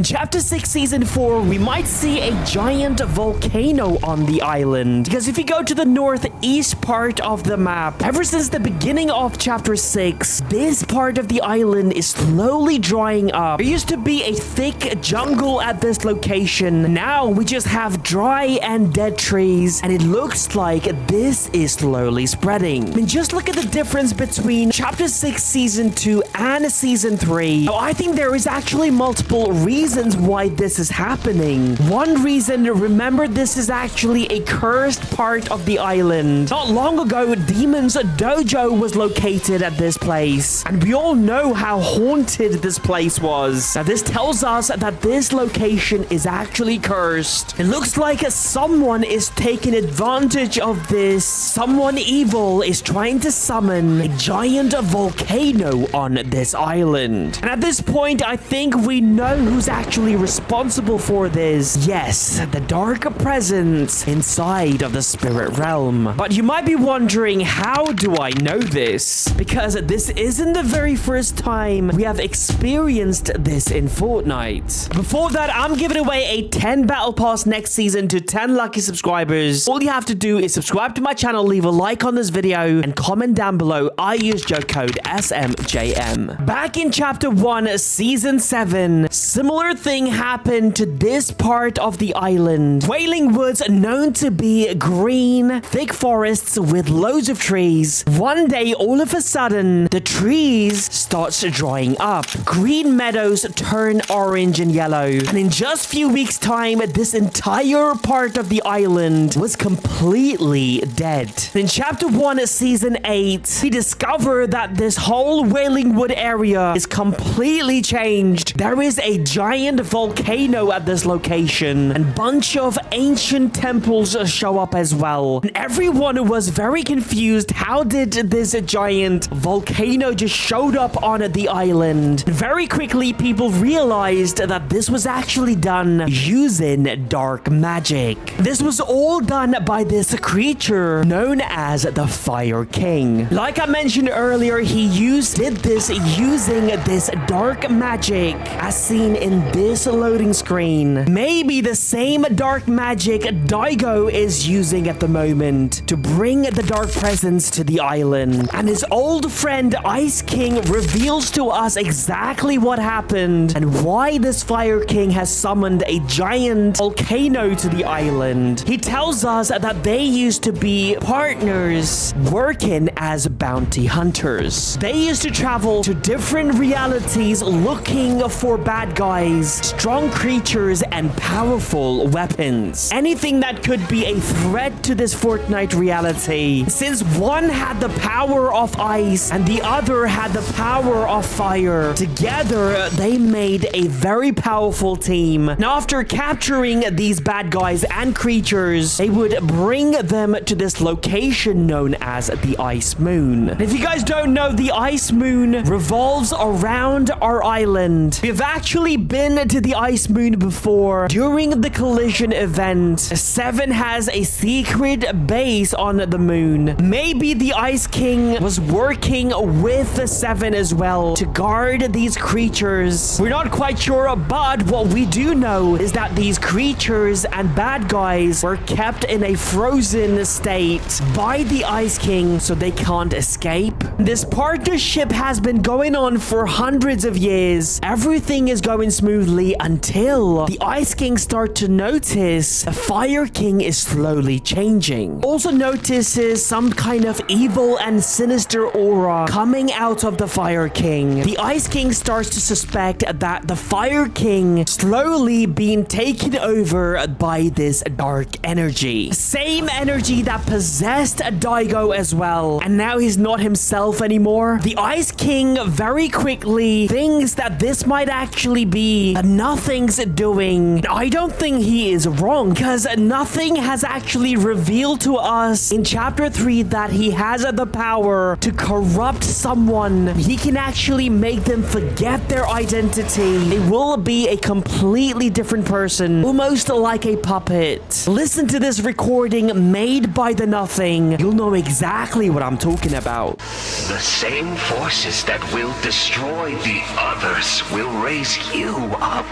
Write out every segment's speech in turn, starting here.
In Chapter 6, Season 4, we might see a giant volcano on the island. Because if you go to the northeast part of the map, ever since the beginning of Chapter 6, this part of the island is slowly drying up. There used to be a thick jungle at this location. Now we just have dry and dead trees, and it looks like this is slowly spreading. I mean, just look at the difference between Chapter 6 Season 2 and Season 3. Now, I think there is actually multiple reasons why this is happening. One reason, remember, this is actually a cursed part of the island. Not long ago, Demon's Dojo was located at this place, and we all know how haunted this place was. Now, this tells us that this location is actually cursed. It looks like someone is taking advantage of this. Someone evil is trying to summon a giant volcano on this island. And at this point, I think we know who's actually responsible for this. Yes, the dark presence inside of the spirit realm. But you might be wondering, how do I know this? Because this isn't the very first time we have experienced this in Fortnite. Before that, I'm giving away a 10 battle pass next season to 10 lucky subscribers. All you have to do is subscribe to my channel, leave a like on this video, and comment down below. I use joke code SMJM. Back in Chapter 1, Season 7, similar thing happened to this part of the island. Wailing Woods, known to be green, thick forests with loads of trees. One day, all of a sudden, the trees start drying up. Green meadows turn orange and yellow. And in just a few weeks' time, this entire part of the island was completely dead. In Chapter 1, Season 8, we discover that this whole Wailing Wood area is completely changed. There is a giant volcano at this location, and a bunch of ancient temples show up as well. And everyone was very confused. How did this giant volcano just showed up on the island? Very quickly, people realized that this was actually done using dark magic. This was all done by this creature known as the Fire King. Like I mentioned earlier, he did this using this dark magic as seen in this loading screen. Maybe the same dark magic Daigo is using at the moment to bring the dark presence to the island. And his old friend Ice King reveals to us exactly what happened and why this Fire King has summoned a giant volcano to the island. He tells us that they used to be partners working as bounty hunters. They used to travel to different realities looking for bad guys, strong creatures, and powerful weapons. Anything that could be a threat to this Fortnite reality. Since one had the power of ice and the other had the power of fire, together they made a very powerful team. Now, after capturing these bad guys and creatures, they would bring them to this location known as the Ice Moon. And if you guys don't know, the Ice Moon revolves around our island. We've actually been to the Ice Moon before. During the collision event, 7 has a secret base on the moon. Maybe the Ice King was working with the 7 as well to guard these creatures. We're not quite sure, but what we do know is that these creatures and bad guys were kept in a frozen state by the Ice King so they can't escape. This partnership has been going on for hundreds of years. Everything is going smoothly until the Ice King start to notice the Fire King is slowly changing. Also notices some kind of evil and sinister aura coming out of the Fire King. The Ice King starts to suspect that the Fire King slowly being taken over by this dark energy. Same energy that possessed Daigo as well. And now he's not himself anymore. The Ice King very quickly thinks that this might actually be Nothing's doing. I don't think he is wrong, because Nothing has actually revealed to us in Chapter 3 that he has the power to corrupt someone. He can actually make them forget their identity. They will be a completely different person, almost like a puppet. Listen to this recording made by the Nothing. You'll know exactly what I'm talking about. The same forces that will destroy the others will raise you up.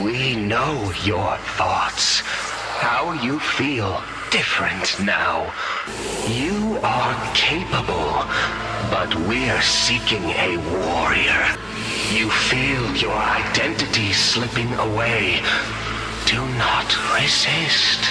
We know your thoughts. How you feel different now. You are capable, but we're seeking a warrior. You feel your identity slipping away. Do not resist.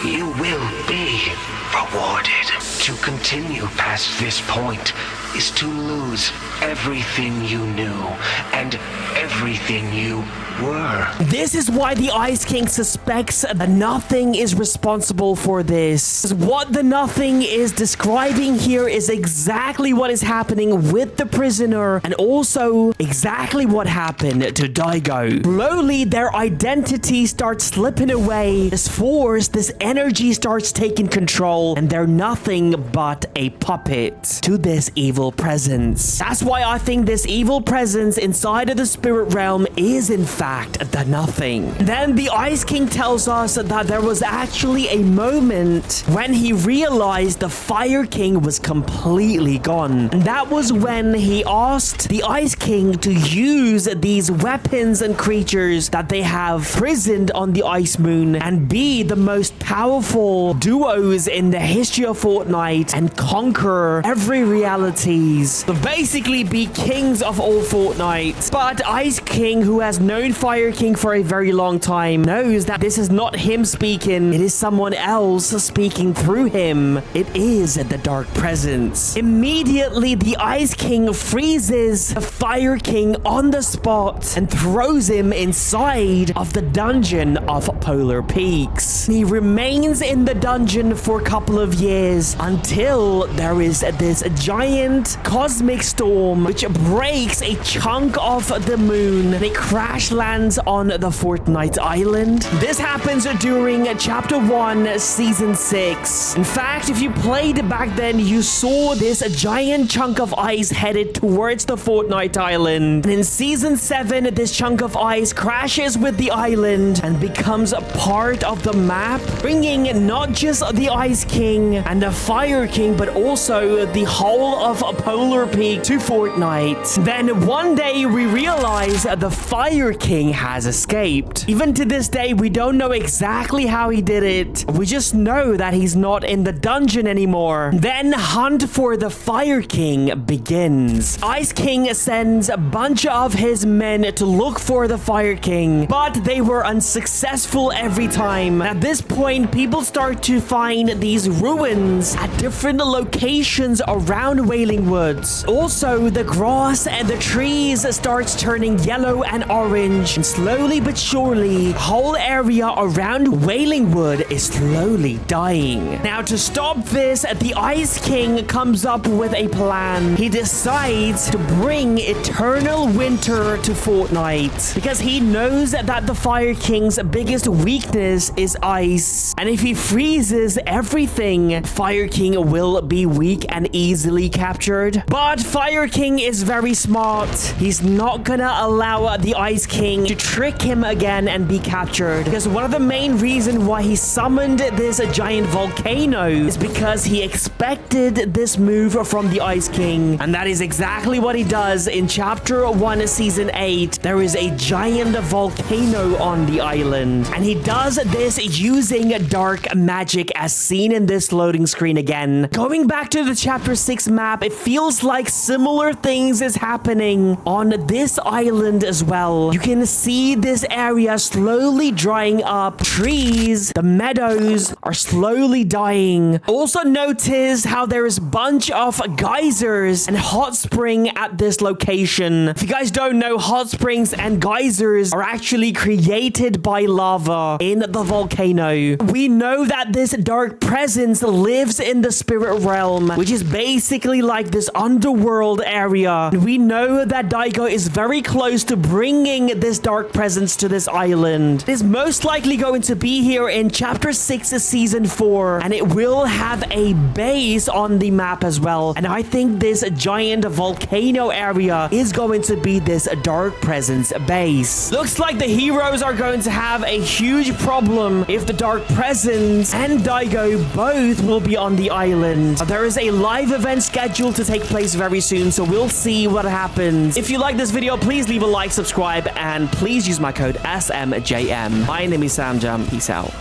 You will be rewarded. To continue past this point is to lose everything you knew and everything you were. This is why the Ice King suspects that nothing is responsible for this. What the nothing is describing here is exactly what is happening with the prisoner and also exactly what happened to Daigo. Slowly, their identity starts slipping away. This force, this energy starts taking control, and they're nothing but a puppet to this evil presence. That's why I think this evil presence inside of the spirit realm is in fact the nothing. Then the Ice King tells us that there was actually a moment when he realized the Fire King was completely gone. And that was when he asked the Ice King to use these weapons and creatures that they have prisoned on the Ice Moon and be the most powerful duos in the history of Fortnite and conquer every realities. So basically be kings of all Fortnite. But Ice King, who has known Fire King for a very long time, knows that this is not him speaking, it is someone else speaking through him. It is the Dark Presence. Immediately, the Ice King freezes the Fire King on the spot and throws him inside of the dungeon of Polar Peaks. He remains in the dungeon for a couple of years until there is this giant cosmic storm which breaks a chunk of the moon and it crash lands on the Fortnite Island. This happens during Chapter 1, Season 6. In fact, if you played back then, you saw this giant chunk of ice headed towards the Fortnite Island. And in Season 7, this chunk of ice crashes with the island and becomes a part of the map, bringing not just the Ice King and the Fire King, but also the whole of Polar Peak to Fortnite. Then one day we realize the Fire King has escaped. Even to this day, we don't know exactly how he did it. We just know that he's not in the dungeon anymore. Then hunt for the Fire King begins. Ice King sends a bunch of his men to look for the Fire King, but they were unsuccessful every time. At this point, people start to find these ruins at different locations around Wailing Woods. Also, the grass and the trees starts turning yellow and orange, and slowly but surely, the whole area around Wailing Wood is slowly dying. Now, to stop this, the Ice King comes up with a plan. He decides to bring eternal winter to Fortnite because he knows that the Fire King's biggest weakness is ice. And if he freezes everything, Fire King will be weak and easily captured. But Fire King is very smart. He's not gonna allow the Ice King to trick him again and be captured. Because one of the main reasons why he summoned this giant volcano is because he expected this move from the Ice King. And that is exactly what he does in Chapter 1, Season 8. There is a giant volcano on the island. And he does this using dark magic as seen in this loading screen again. Going back to the Chapter 6 map, it feels like similar things is happening on this island as well. You can see this area slowly drying up. Trees, the meadows are slowly dying. Also notice how there is a bunch of geysers and hot spring at this location. If you guys don't know, hot springs and geysers are actually created by lava in the volcano. We know that this dark presence lives in the spirit realm, which is basically like this underworld area. We know that Daigo is very close to bringing this dark presence to this island. It is most likely going to be here in Chapter 6, Season 4, and it will have a base on the map as well. And I think this giant volcano area is going to be this Dark Presence base. Looks like the heroes are going to have a huge problem if the Dark Presence and Daigo both will be on the island. There is a live event scheduled to take place very soon, so we'll see what happens. If you like this video, please leave a like, subscribe, and please use my code SMJM. My name is Samjam. Peace out.